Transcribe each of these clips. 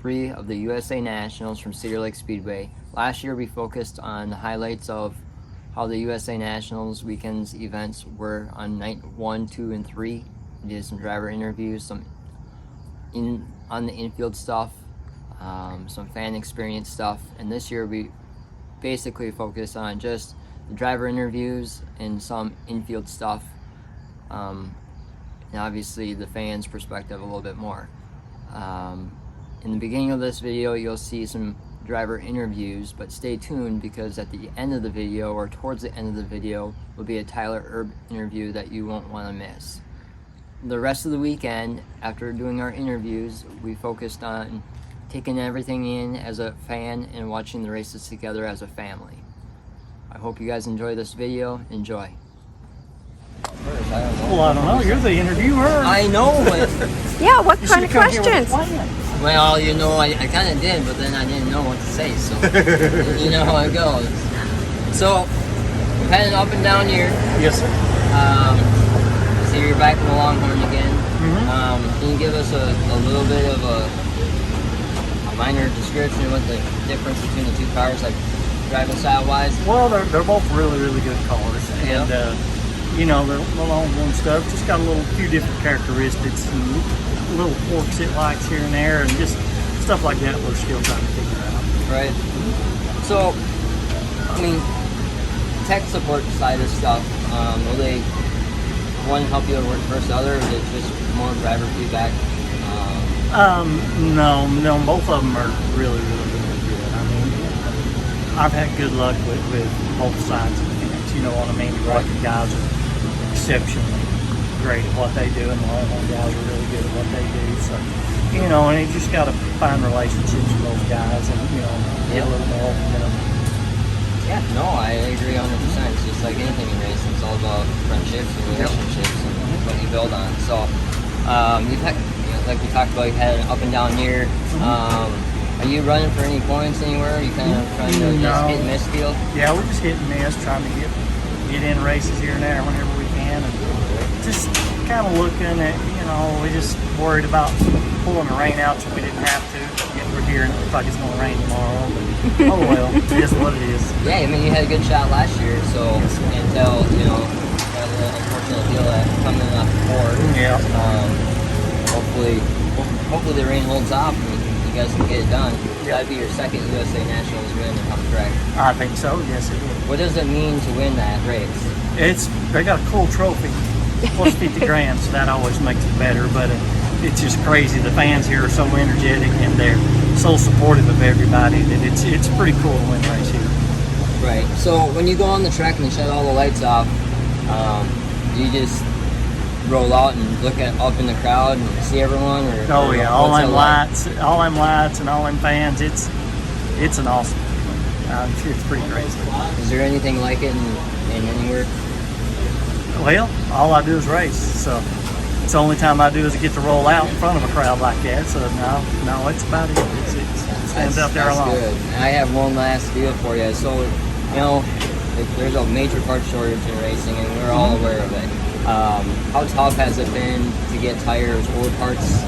3 of the USA Nationals from Cedar Lake Speedway. Last year we focused on the highlights of how the USA Nationals weekend's events were on night 1, 2, and 3. We did some driver interviews, some on the infield stuff, some fan experience stuff, and this year we basically focused on just the driver interviews and some infield stuff, and obviously the fans' perspective a little bit more. In the beginning of this video you'll see some driver interviews, but stay tuned because at the end of the video, or towards the end of the video, will be a Tyler Erb interview that you won't want to miss. The rest of the weekend, after doing our interviews, we focused on taking everything in as a fan and watching the races together as a family. I hope you guys enjoy this video. Enjoy. Well, I don't know. You're the interviewer. I know, but yeah, what kind of questions? well, you know, I kind of did, but then I didn't know what to say, so you know how it goes. So, we're heading up and down here. Yes, sir. So you're back in the Longhorn again. Mm-hmm. Can you give us a little bit of a minor description of what the difference between the two cars, like driving style-wise? Well, they're both really, really good cars, Yeah. and you know, the Longhorn stuff just got a few different characteristics and little quirks it likes here and there, and just stuff like that we're still trying to figure out. Right. So, I mean, tech support side of stuff, will they one help you work versus the other, or is it just more driver feedback? No, both of them are really, really, really good. I mean, I've had good luck with both sides of the fence. You know what I mean? Right. The guys are exceptionally great at what they do, and the Longhorn guys are really good at what they do. So, you know, and you just got to find relationships with those guys, and you know, get a little more. You know. Yeah, no, I agree 100%. It's just like anything in racing, it's all about friendships and relationships and what you build on. So, you've had, like we talked about, you had an up and down year. Are you running for any points anywhere? Are you kind of trying to just hit and miss deal? Yeah, we're just hit and miss, trying to get in races here and there whenever we can, and just kind of looking at, you know, we just worried about pulling the rain out so we didn't have to. Yet we're here and it looks like it's going to rain tomorrow, but oh well, it is what it is. Yeah, I mean, you had a good shot last year, so until, you know, got the unfortunate deal that coming off the board. Yeah. Hopefully the rain holds off and you guys can get it done. That'd be your second USA Nationals win, if I'm correct. I think so, yes it is. What does it mean to win that race? They got a cool trophy, plus 50 grand, so that always makes it better, but it's just crazy. The fans here are so energetic and they're so supportive of everybody that it's pretty cool to win a race here. Right. So when you go on the track and you shut all the lights off, do you just roll out and look up in the crowd and see everyone? Or all them lights and all them fans. It's an awesome feeling. It's pretty crazy. Is there anything like it in anywhere? Well, all I do is race, so it's the only time I do is get to roll out in front of a crowd like that. So no, it's about it. It stands out there alone. Good. And I have one last deal for you. So, you know, there's a major part shortage in racing, and we're all aware of it. How tough has it been to get tires or parts?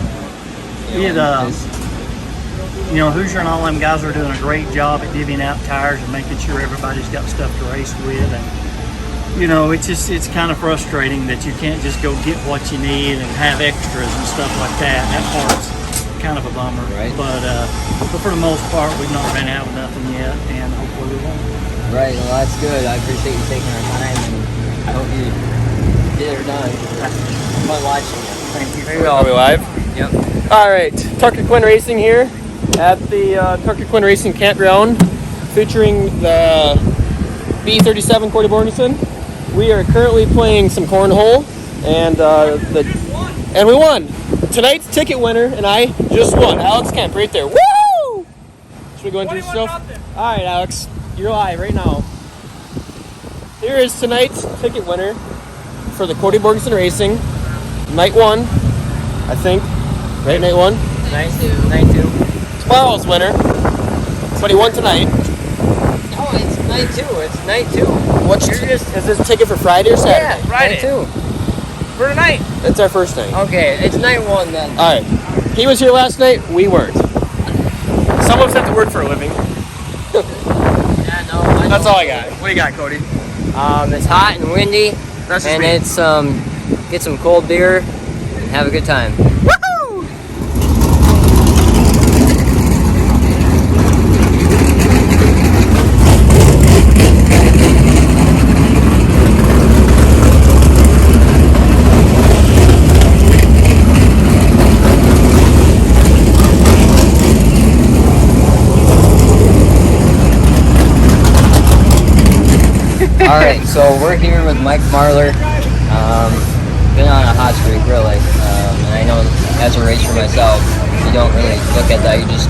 Hoosier and all them guys are doing a great job at divvying out tires and making sure everybody's got stuff to race with. And you know, it's kind of frustrating that you can't just go get what you need and have extras and stuff like that. That part's kind of a bummer. Right. But for the most part, we've not ran out of nothing yet, and hopefully we won't. Right. Well, that's good. I appreciate you taking our time, and I hope you get it done. Fun watching you. Thank you. Maybe I'll be live. Yep. All right, Tucker Quinn Racing here at the Tucker Quinn Racing Campground, featuring the B37 Cody Borgeson. We are currently playing some cornhole, and we won. Tonight's ticket winner, and I just won. Alex Kemp right there. Woo! Should we go into stuff? All right, Alex, you're live right now. Here is tonight's ticket winner for the Cody Borgeson Racing, night one, I think. Right, night one? Night two. Tomorrow's winner, but he won tonight. No, it's night two. It's night two. Is this ticket for Friday or Saturday? Yeah, Friday. Night two. For tonight. It's our first night. Okay, it's night one then. All right. He was here last night. We weren't. some of us have to work for a living. Yeah, no. That's all I got. What do you got, Cody? It's hot and windy, That's just and me. it's get some cold beer and have a good time. All right, so we're here with Mike Marler. Been on a hot streak, really. And I know as a racer myself, you don't really look at that. You just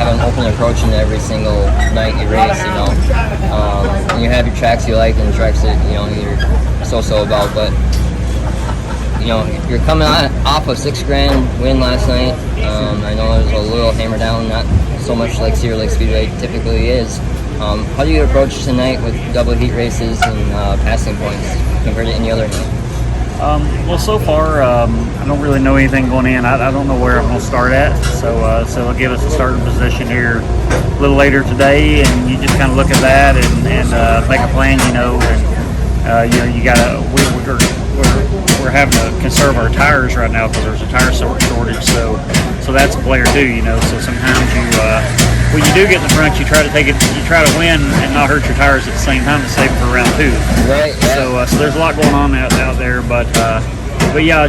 have an open approach in every single night you race, you know. And you have your tracks you like and tracks that, you know, you're so about. But, you know, you're coming off a $6,000 win last night. I know it was a little hammer down, not so much like Cedar Lake Speedway typically is. How do you approach tonight with double heat races and passing points compared to any other night? Well, so far, I don't really know anything going in. I don't know where I'm going to start at. So they'll give us a starting position here a little later today, and you just kind of look at that and make a plan, you know. And you know, you got to we're having to conserve our tires right now because there's a tire shortage. So that's a player too, you know. So sometimes when you do get in the front, you try to win and not hurt your tires at the same time to save it for round two. Right. Yeah. So there's a lot going on out there, but yeah,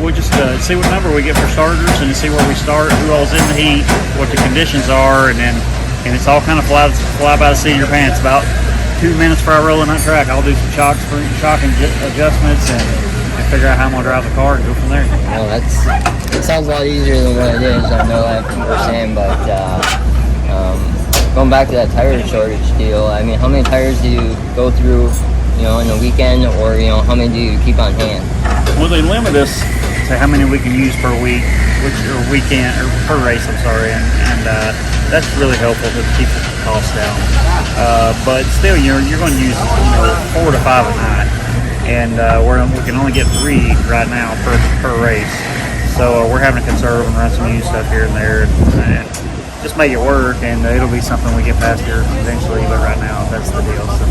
we'll just see what number we get for starters and see where we start, who all's in the heat, what the conditions are, and it's all kind of fly by the seat of your pants. About 2 minutes before I roll on that track, I'll do some shock adjustments and figure out how I'm gonna drive the car and go from there. Well, it sounds a lot easier than what it is. I know that firsthand, but going back to that tire shortage deal, I mean, how many tires do you go through, you know, in a weekend, or, you know, how many do you keep on hand? Well, they limit us to how many we can use per week, or per race. I'm sorry, and that's really helpful to keep the cost down. But still, you're going to use 4 to 5 a night, and we can only get 3 right now per race. So we're having to conserve and run some new stuff here and there, and just make it work, and it'll be something we get past here eventually. But right now, that's the deal. So.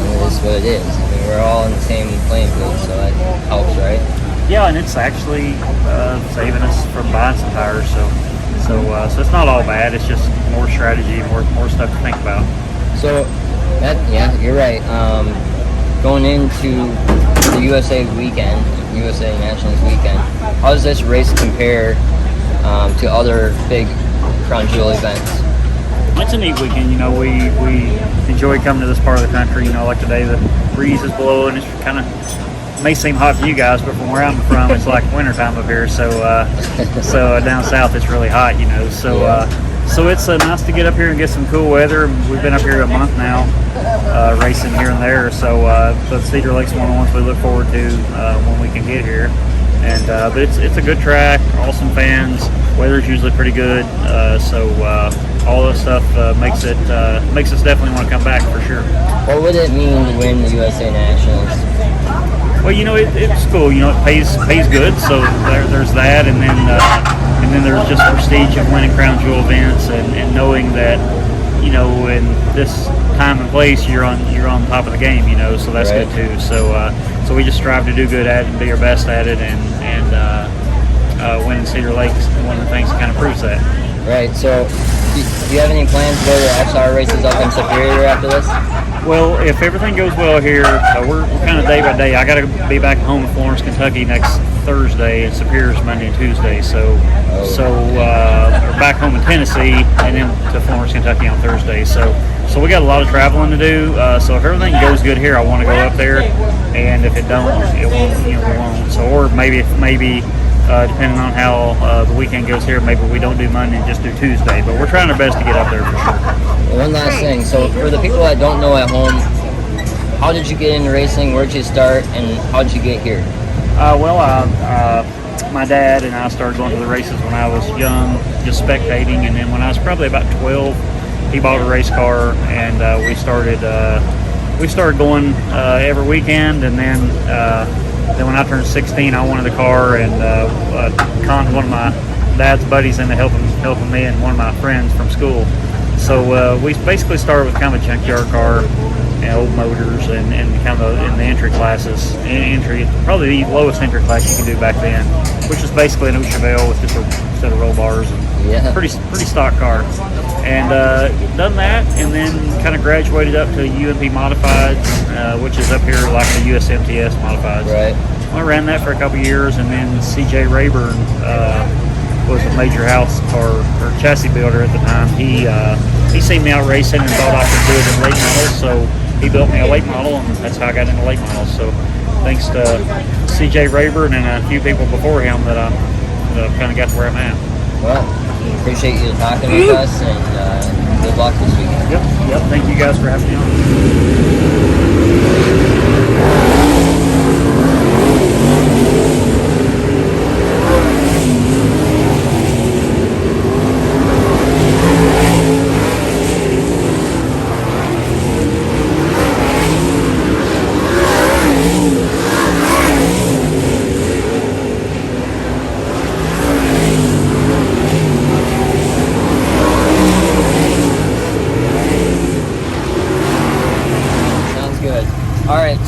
It is what it is. I mean, we're all in the same playing field, so that helps, right? Yeah, and it's actually saving us from buying some tires. So it's not all bad. It's just more strategy, more stuff to think about. So, yeah, you're right. Going into the USA Nationals weekend, how does this race compare to other big crown jewel events? It's a neat weekend. You know, we enjoy coming to this part of the country. You know, like today, the breeze is blowing. It's kind of may seem hot for you guys, but from where I'm from, it's like wintertime up here. So down south, it's really hot. You know, so it's nice to get up here and get some cool weather. We've been up here a month now, racing here and there. So but Cedar Lake's one of the ones we look forward to when we can get here. And but it's a good track, awesome fans. Weather's usually pretty good, so all this stuff makes us definitely want to come back for sure. What would it mean to win the USA Nationals? Well, you know, it's cool. You know, it pays good, so there's that, and then there's just prestige of winning crown jewel events, and knowing that, you know, in this time and place, you're on top of the game. You know, so that's right. good too. So we just strive to do good at it and be our best at it, and winning Cedar Lake is one of the things that kind of proves that. Right. So, do you have any plans to go to XR races up in Superior after this? Well, if everything goes well here, we're kind of day by day. I got to be back home in Florence, Kentucky next Thursday, and Superior's Monday and Tuesday. So we're back home in Tennessee, and then to Florence, Kentucky on Thursday. So we got a lot of traveling to do. So if everything goes good here, I want to go up there, and if it don't, it won't. You know, we won't. So or maybe depending on how the weekend goes here, maybe we don't do Monday and just do Tuesday. But we're trying our best to get up there for sure. One last thing. So for the people that don't know at home, how did you get into racing? Where did you start, and how did you get here? My dad and I started going to the races when I was young, just spectating, and then when I was probably about 12, he bought a race car, and we started going every weekend, and then when I turned 16, I wanted the car, and conned one of my dad's buddies into helping helping me and one of my friends from school. So we basically started with kind of a junkyard car and old motors and kind of in the entry classes. Probably the lowest entry class you can do back then, which is basically an Chevelle with just a set of roll bars and pretty stock car. And done that, and then kind of graduated up to UMP Modifieds, which is up here like the USMTS Modifieds. Right. I ran that for a couple years, and then CJ Rayburn was a major house or chassis builder at the time. He seen me out racing and thought I could do it in late models, so he built me a late model, and that's how I got into late models. So thanks to CJ Rayburn and a few people before him that I've kind of got to where I'm at. Well, appreciate you talking with us, and good luck this weekend. Yep. Thank you guys for having me on.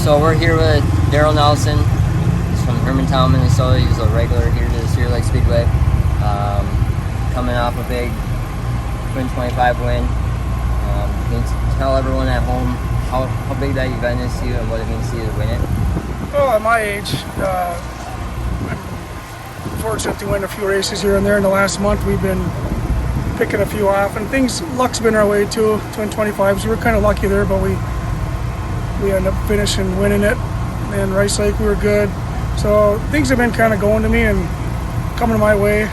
So we're here with Daryl Nelson. He's from Hermantown, Minnesota. He's a regular here to the Cedar Lake Speedway. Coming off a big Twin 25 win. Can you tell everyone at home how big that event is to you and what it means to you to win it? Well, at my age, I'm fortunate to win a few races here and there. In the last month, we've been picking a few off, and luck's been our way too. Twin 25s, we were kind of lucky there, but we ended up finishing winning it. And Rice Lake, we were good. So things have been kind of going to me and coming my way,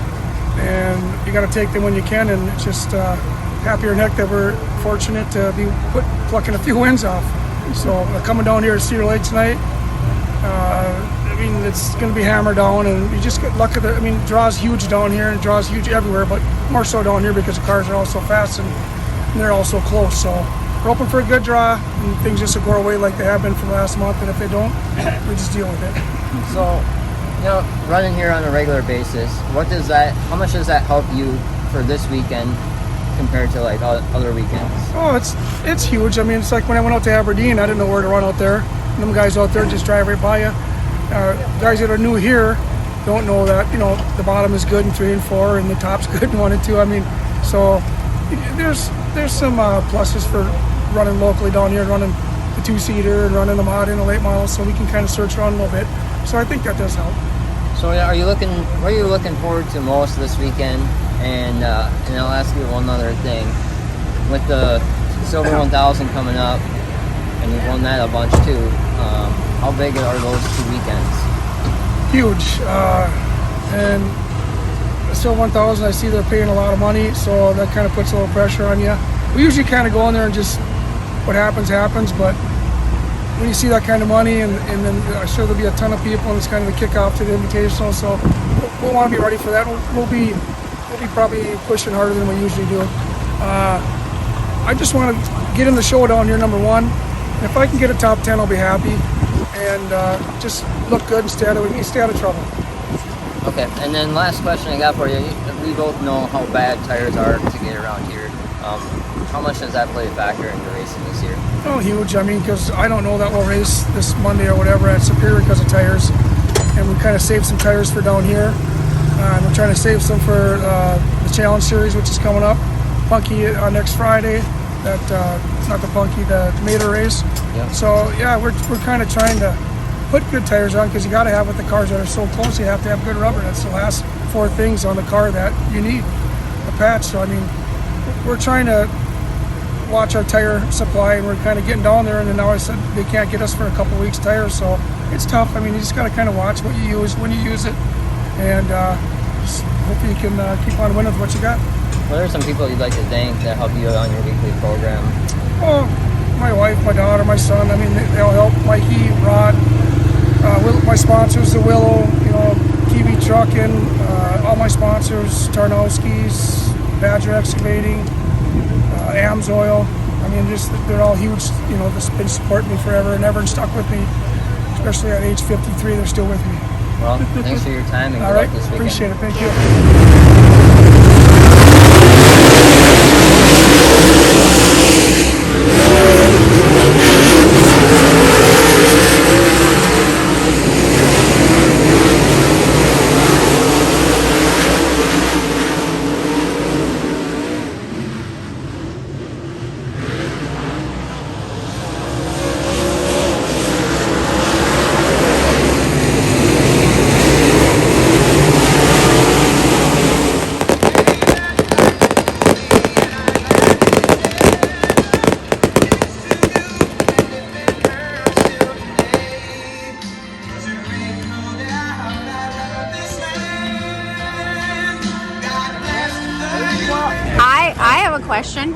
and you got to take them when you can. And it's just happier than heck that we're fortunate to be plucking a few wins off. So coming down here to Cedar Lake tonight, I mean, it's going to be hammered down, and you just get lucky that, I mean, draw's huge down here and draw's huge everywhere, but more so down here because the cars are all so fast and they're all so close. So we're hoping for a good draw, and things just will go away like they have been for the last month, and if they don't, we just deal with it. So, running here on a regular basis, how much does that help you for this weekend compared to like other weekends? Oh, it's huge. I mean, it's like when I went out to Aberdeen, I didn't know where to run out there. And them guys out there just drive right by you. Guys that are new here don't know that, the bottom is good in 3 and 4 and the top's good in 1 and 2. I mean, so there's some pluses for running locally down here, running the 2-seater and running the mod in the late model, so we can kind of search around a little bit. So I think that does help. So what are you looking forward to most this weekend? And I'll ask you one other thing. With the Silver 1000 coming up, and you've won that a bunch too, how big are those 2 weekends? Huge. And the Silver 1000, I see they're paying a lot of money, so that kind of puts a little pressure on you. We usually kind of go in there and just what happens, but when you see that kind of money, and then I'm sure there'll be a ton of people, and it's kind of the kickoff to the Invitational, so we'll want to be ready for that. We'll be probably pushing harder than we usually do. I just want to get in the showdown here, number one. And if I can get a top 10, I'll be happy, and just look good and stay out of trouble. Okay, and then last question I got for you. We both know how bad tires are to get around here. How much does that play a factor into racing this year? Oh, huge. I mean, because I don't know that we'll race this Monday or whatever at Superior because of tires. And we kind of saved some tires for down here. And we're trying to save some for the Challenge Series, which is coming up. Punky on next Friday. It's not the Punky, the Mater race. Yep. So, yeah, we're kind of trying to put good tires on because you got to have with the cars that are so close. You have to have good rubber. That's the last 4 things on the car that you need. A patch. So, I mean, we're trying to watch our tire supply, and we're kind of getting down there, and then now I said they can't get us for a couple weeks tires, so it's tough. I mean, you just got to kind of watch what you use when you use it, and just hopefully you can keep on winning with what you got. What are some people you'd like to thank that help you on your weekly program? Well, my wife, my daughter, my son. I mean, they all help. Mikey, Rod, my sponsors, the Willow, TV Trucking, all my sponsors, Tarnowski's, Badger Excavating, Amsoil. I mean, they're all huge. They've been supporting me forever and ever and stuck with me, especially at age 53. They're still with me. Well, thanks for your time and all good right, luck this weekend. Appreciate it. Thank you. I have a question.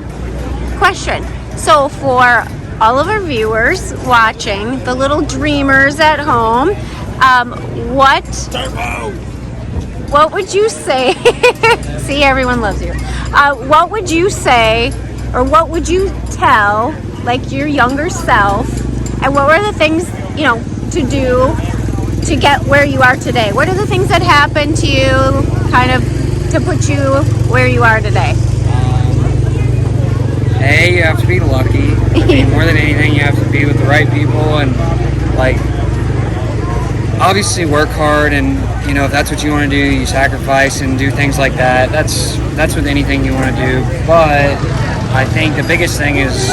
So for all of our viewers watching, the little dreamers at home, what would you say? See, everyone loves you. What would you say, or what would you tell, like, your younger self? And what were the things, to do to get where you are today? What are the things that happened to you, kind of, to put you where you are today? You have to be lucky. I mean, more than anything, you have to be with the right people and, like, obviously work hard, and if that's what you want to do, you sacrifice and do things like that. That's with anything you want to do. But I think the biggest thing is,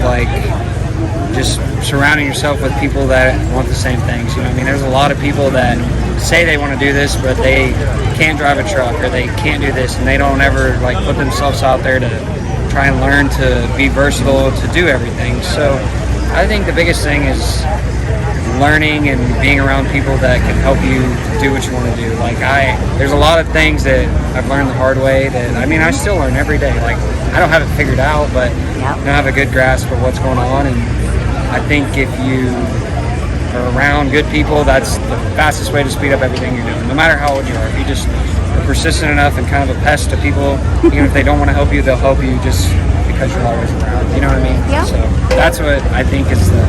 like, just surrounding yourself with people that want the same things. I mean, there's a lot of people that say they want to do this, but they can't drive a truck, or they can't do this, and they don't ever, like, put themselves out there to try and learn to be versatile, to do everything. So I think the biggest thing is learning and being around people that can help you do what you want to do. Like, there's a lot of things that I've learned the hard way that, I mean, I still learn every day. Like, I don't have it figured out, but I have a good grasp of what's going on. And I think if you are around good people, that's the fastest way to speed up everything you're doing, no matter how old you are. If you just are persistent enough and kind of a pest to people, even if they don't want to help you, they'll help you just because you're always around. You know what I mean? Yeah. So that's what I think is the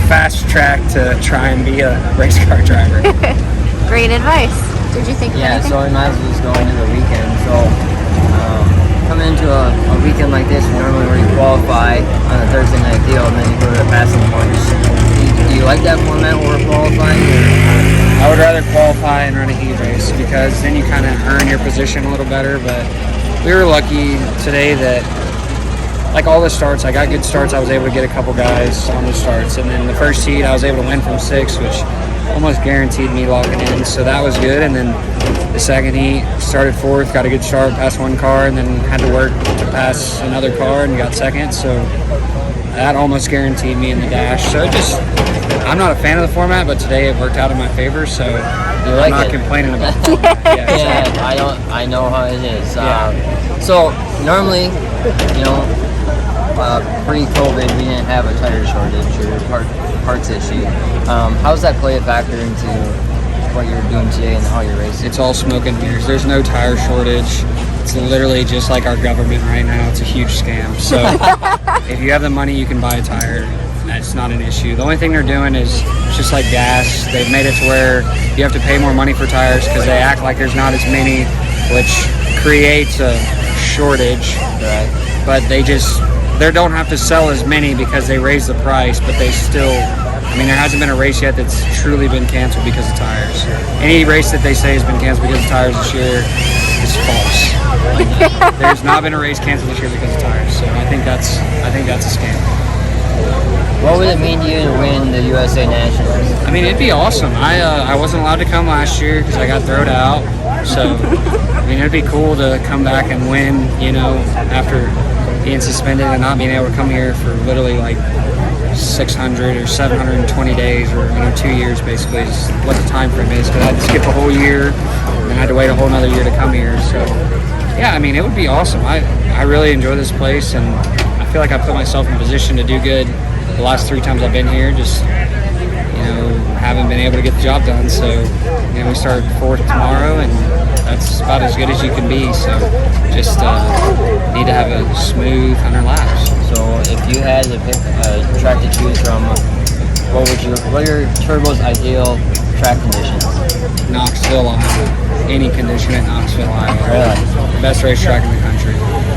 fast track to try and be a race car driver. Great advice. Did you think of anything? So I might as well just go into the weekend. So coming into a weekend like this, we normally already qualify on a Thursday night deal, and then you go to the passing points. Do you like that format where we're qualifying? I would rather qualify and run a heat race, because then you kind of earn your position a little better. But we were lucky today that, like, all the starts, I got good starts. I was able to get a couple guys on the starts, and then the first heat I was able to win from 6, which almost guaranteed me logging in, so that was good. And then the second heat, started 4th, got a good start, passed one car, and then had to work to pass another car and got 2nd, so that almost guaranteed me in the dash. So I'm not a fan of the format, but today it worked out in my favor, so I'm not complaining about it. I know how it is. So normally, pre-COVID, we didn't have a tire shortage or parts issue. How does that play a factor into what you're doing today and how you're racing? It's all smoke and mirrors. There's no tire shortage. It's literally just like our government right now. It's a huge scam. So if you have the money, you can buy a tire. That's not an issue. The only thing they're doing is just like gas. They've made it to where you have to pay more money for tires because they act like there's not as many, which creates a shortage. Right. But they don't have to sell as many because they raise the price, but they still, I mean, there hasn't been a race yet that's truly been canceled because of tires. Any race that they say has been canceled because of tires this year is false. There's not been a race canceled this year because of tires, so I think that's a scam. What would it mean to you to win the USA Nationals? I mean, it'd be awesome. I wasn't allowed to come last year because I got thrown out, so I mean, it'd be cool to come back and win, after being suspended and not being able to come here for literally like 600 or 720 days or 2 years basically is what the time frame is, because I had to skip a whole year and I had to wait a whole another year to come here. So yeah, I mean, it would be awesome. I really enjoy this place, and I feel like I put myself in a position to do good the last 3 times I've been here. Just haven't been able to get the job done, so we start 4th tomorrow, and that's about as good as you can be. So just need to have a smooth 100 laps. So if you had to pick a track to choose from, what are your turbo's ideal track conditions? Knoxville, Iowa. Any condition at Knoxville, Iowa. Really? Best racetrack in the country.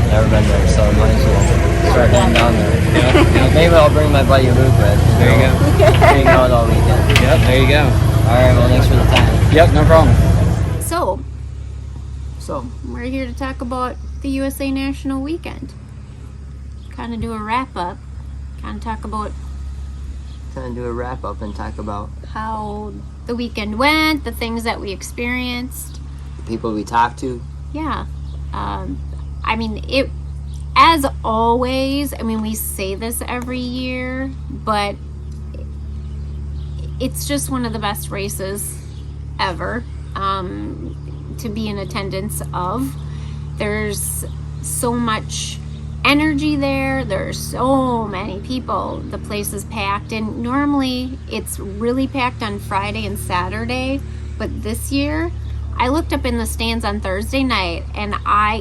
Never been there, so I might as well start heading down there. Yep. Maybe I'll bring my buddy Luke with. There you go. Hang out all weekend. Yep, there you go. All right, well, thanks for the time. Yep, no problem. So we're here to talk about the USA National Weekend. Kind of do a wrap up. Kind of talk about Do a wrap up and talk about how the weekend went, the things that we experienced. the people we talked to. Yeah. I mean, it, as always, I mean, we say this every year, but it's just one of the best races ever to be in attendance of. There's so much energy there. There's so many people. The place is packed, and normally it's really packed on Friday and Saturday, but this year I looked up in the stands on Thursday night and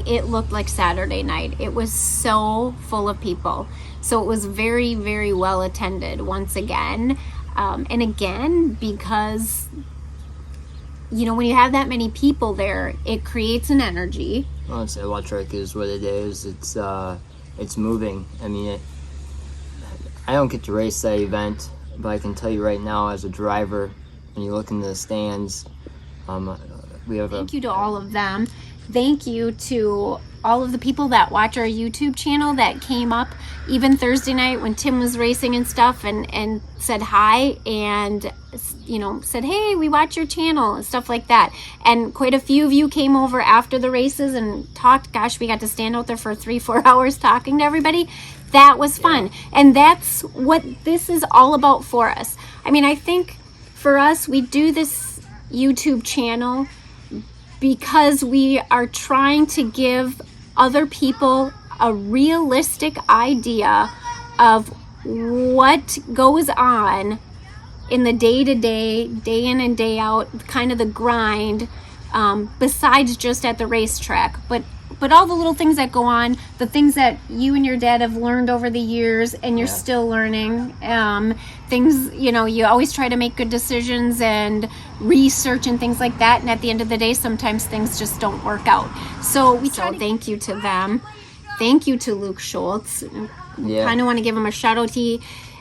it looked like Saturday night. It was so full of people. So it was very, very well attended once again. And again, because, you know, when you have that many people there, it creates an energy. Well, it's electric is what it is. It's moving. I mean, I don't get to race that event, but I can tell you right now, as a driver, when you look in the stands, we have Thank you to all of them. Thank you to all of the people that watch our YouTube channel that came up even Thursday night when Tim was racing and stuff and said hi and, you know, said, hey, we watch your channel and stuff like that. And quite a few of you came over after the races and talked. Gosh, we got to stand out there for 3-4 hours talking to everybody. That was fun. And that's what this is all about for us. I mean, I think for us, we do this YouTube channel because we are trying to give other people a realistic idea of what goes on in the day-to-day, day in and day out, kind of the grind, besides just at the racetrack. But all the little things that go on, the things that you and your dad have learned over the years and you're still learning, things, you know, you always try to make good decisions and research and things like that. And at the end of the day, sometimes things just don't work out. So thank you to them. Thank you to Luke Schultz. Yeah. Kind of want to give him a shout out.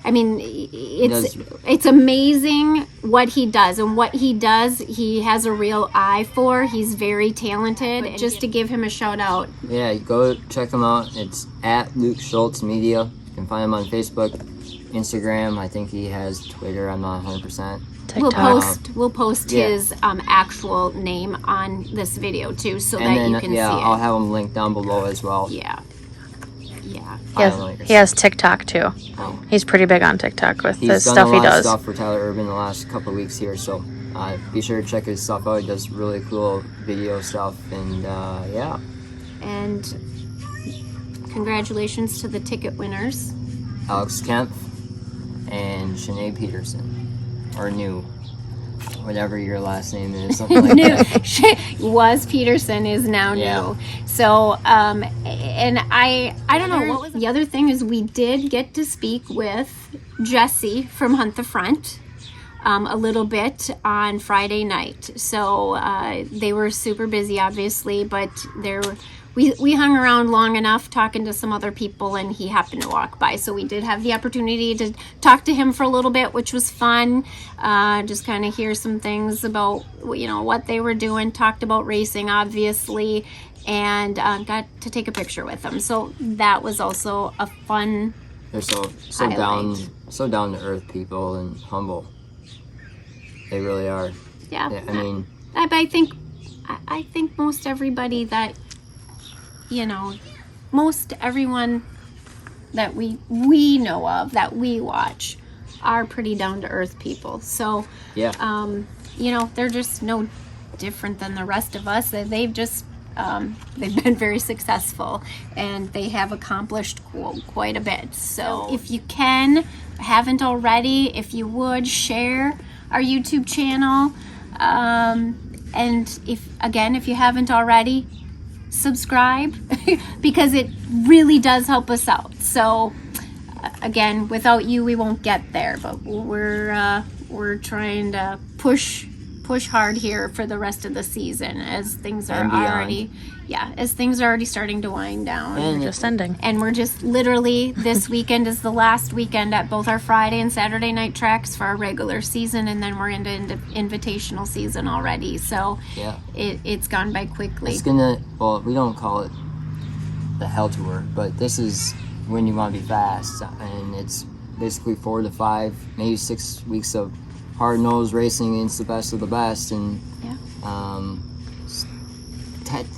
I mean, it's amazing what he does, and what he does, he has a real eye for. He's very talented. But just to give him a shout out. Yeah, go check him out. It's at Luke Schultz Media. You can find him on Facebook, Instagram. I think he has Twitter. I'm not 100%. We'll post his actual name on this video too, so that you can see it. I'll have him linked down below as well. Yeah. He has TikTok too. He's pretty big on TikTok with the stuff he does. He's done a lot of stuff for Tyler Urban the last couple of weeks here, so be sure to check his stuff out. He does really cool video stuff, and yeah. And congratulations to the ticket winners, Alex Kemp and Sinead Peterson, or New, whatever your last name is, something like that. Was Peterson, is now New. So, and I don't know what was the other thing is we did get to speak with Jesse from Hunt the Front a little bit on Friday night. So they were super busy, obviously, but we hung around long enough talking to some other people, and he happened to walk by. So we did have the opportunity to talk to him for a little bit, which was fun. Just kind of hear some things about, you know, what they were doing, talked about racing, obviously, and got to take a picture with them. So that was also a fun They're so highlight. down to earth people and humble. They really are. Yeah. I mean, I think most everybody that, you know, most everyone that we know of, that we watch, are pretty down to earth people. So yeah. You know, they're just no different than the rest of us. They've just they've been very successful, and they have accomplished quite a bit. So if you haven't already, if you would share our YouTube channel, and if you haven't already, subscribe because it really does help us out. So again, without you, we won't get there. But we're trying to push hard here for the rest of the season as things are And beyond. already starting to wind down. And Just ending. And we're just literally, this weekend is the last weekend at both our Friday and Saturday night tracks for our regular season, and then we're into invitational season already. So yeah, it's gone by quickly. it's gonna. Well, we don't call it the Hell Tour, but this is when you want to be fast, and it's basically 4 to 5, maybe 6 weeks of hard-nosed racing against the best of the best, and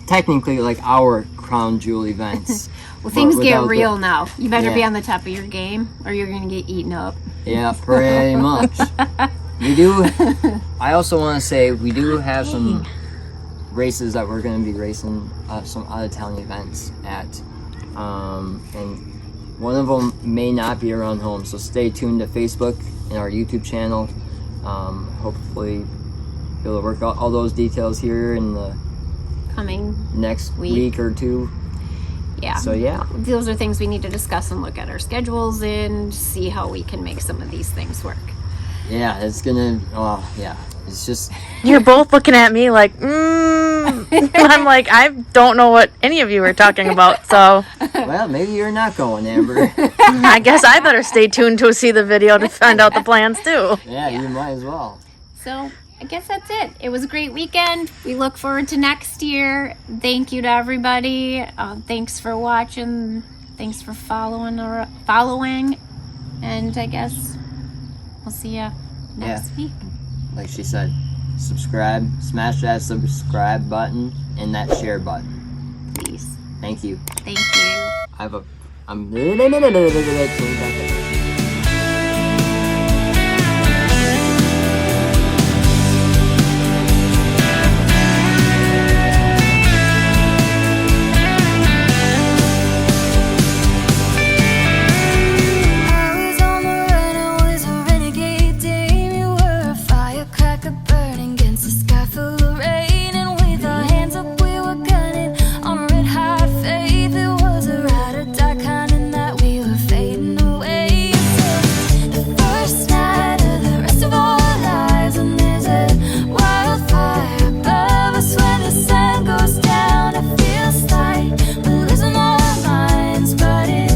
technically like our crown jewel events. Well, things but get without real now. You better be Yeah. on the top of your game, or you're gonna get eaten up. Yeah, pretty much. We do. I also want to say we do have some races that we're going to be racing, some out-of-town events at, and one of them may not be around home. So stay tuned to Facebook and our YouTube channel. Hopefully, be able to work out all those details here in the Coming, next Week. week or two. yeah. So yeah, Those are things we need to discuss and look at our schedules and see how we can make some of these things work. yeah, it's gonna. Well, yeah, it's just. You're both looking at me like, I'm like, I don't know what any of you are talking about, so Well, maybe you're not going, Amber. I guess I better stay tuned to see the video to find out the plans too. Yeah, you might as well. So I guess that's it. It was a great weekend. We look forward to next year. Thank you to everybody. Thanks for watching. Thanks for following. And I guess we'll see you next week. Like she said, subscribe, smash that subscribe button and that share button. Please. Thank you. Thank you. I'm I was on the run, I was a renegade dame. You were a firecracker burning against the sky full of rain. And with our hands up, we were gunning on a red hot faith. It was a ride or die kind of night, we were fading away. So the first night of the rest of our lives, and there's a wildfire above us when the sun goes down. It feels like we're losing our minds, but it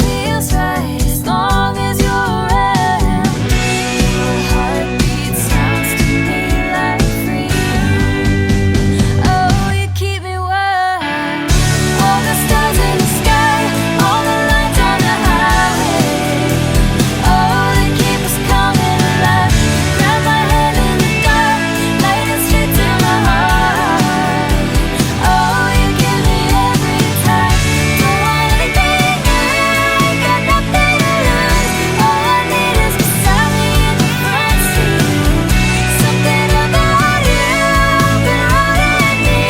feels right as long as you're around. Your heartbeat sounds to me like freedom. Oh, you keep me wild. All the stars in the sky, all the lights on the highway. Oh, they keep us coming alive. Grab my hand in the dark, light it straight to my heart. Oh, you give me every time. Don't want anything new, got nothing to lose. All I need is beside me in the front seat. Something about you been holding me.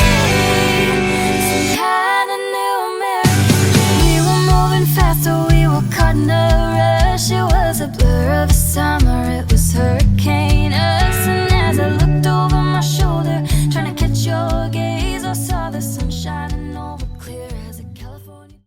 Some kind of new American dream. We were moving fast, so we were caught in a rush. It was a blur of a summer, it was her